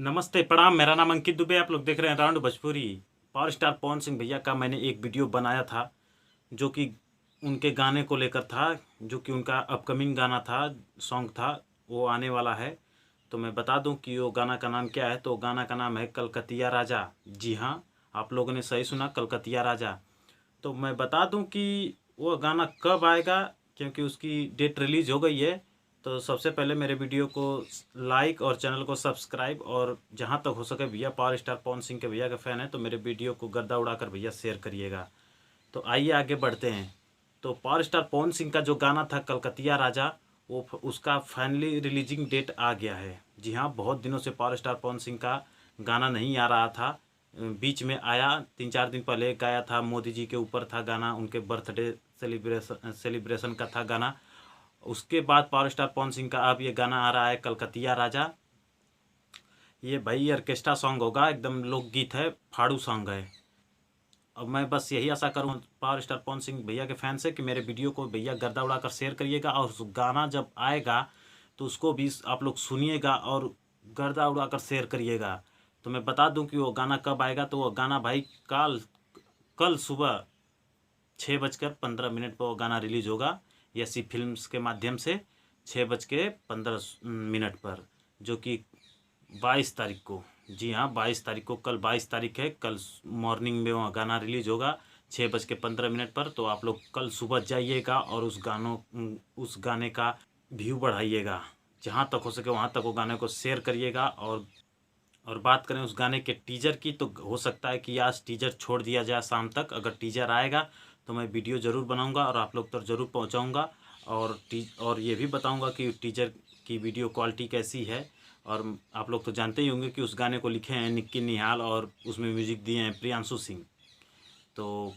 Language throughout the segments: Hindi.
नमस्ते प्रणाम। मेरा नाम अंकित दुबे। आप लोग देख रहे हैं round Bhojpuri. Power star Pawan Singh भैया का मैंने एक वीडियो बनाया था जो कि उनके गाने को लेकर था, जो कि उनका अपकमिंग गाना था, सॉन्ग था, वो आने वाला है। तो मैं बता दूं कि वो गाना का नाम क्या है। तो गाना का नाम है कलकतिया राजा। जी हाँ, आप लोगों ने सही सुना, कलकतिया राजा। तो मैं बता दूं कि वो गाना कब आएगा, क्योंकि उसकी डेट रिलीज़ हो गई है। तो सबसे पहले मेरे वीडियो को लाइक और चैनल को सब्सक्राइब, और जहां तक हो सके भैया पावर स्टार पवन सिंह के भैया का फ़ैन है तो मेरे वीडियो को गर्दा उड़ाकर भैया शेयर करिएगा। तो आइए आगे बढ़ते हैं। तो पावर स्टार पवन सिंह का जो गाना था कलकतिया राजा, वो उसका फाइनली रिलीजिंग डेट आ गया है। जी हाँ, बहुत दिनों से पावर स्टार पवन सिंह का गाना नहीं आ रहा था। बीच में आया, 3-4 दिन पहले गाया था, मोदी जी के ऊपर था गाना, उनके बर्थडे सेलिब्रेशन का था गाना। उसके बाद पावर स्टार पवन सिंह का अब ये गाना आ रहा है कलकतिया राजा। ये भाई ऑर्केस्ट्रा सॉन्ग होगा, एकदम लोकगीत है, फाड़ू सॉन्ग है। अब मैं बस यही आशा करूँ पावर स्टार पवन सिंह भैया के फैन से कि मेरे वीडियो को भैया गर्दा उड़ाकर शेयर करिएगा, और उस गाना जब आएगा तो उसको भी आप लोग सुनिएगा और गर्दा उड़ाकर शेयर करिएगा। तो मैं बता दूं कि वो गाना कब आएगा। तो वो गाना भाई कल सुबह 6:15 पर वो गाना रिलीज होगा, यसी फिल्म्स के माध्यम से 6:15 पर, जो कि 22 तारीख को। जी हाँ, 22 तारीख को, कल 22 तारीख है। कल मॉर्निंग में वहाँ गाना रिलीज होगा 6:15 पर। तो आप लोग कल सुबह जाइएगा और उस गाने का व्यू बढ़ाइएगा। जहाँ तक हो सके वहाँ तक वो गाने को शेयर करिएगा। और बात करें उस गाने के टीजर की, तो हो सकता है कि आज टीजर छोड़ दिया जाए शाम तक। अगर टीजर आएगा तो मैं वीडियो ज़रूर बनाऊंगा और आप लोग तक ज़रूर पहुंचाऊंगा। और ये भी बताऊंगा कि टीजर की वीडियो क्वालिटी कैसी है। और आप लोग तो जानते ही होंगे कि उस गाने को लिखे हैं निक्की निहाल, और उसमें म्यूजिक दिए हैं प्रियांशु सिंह। तो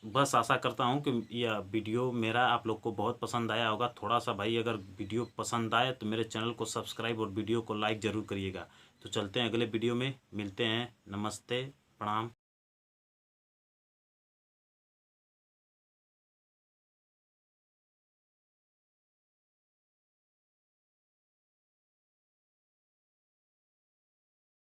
बस आशा करता हूँ कि यह वीडियो मेरा आप लोग को बहुत पसंद आया होगा। थोड़ा सा भाई अगर वीडियो पसंद आए तो मेरे चैनल को सब्सक्राइब और वीडियो को लाइक ज़रूर करिएगा। तो चलते हैं अगले वीडियो में, मिलते हैं। नमस्ते, प्रणाम।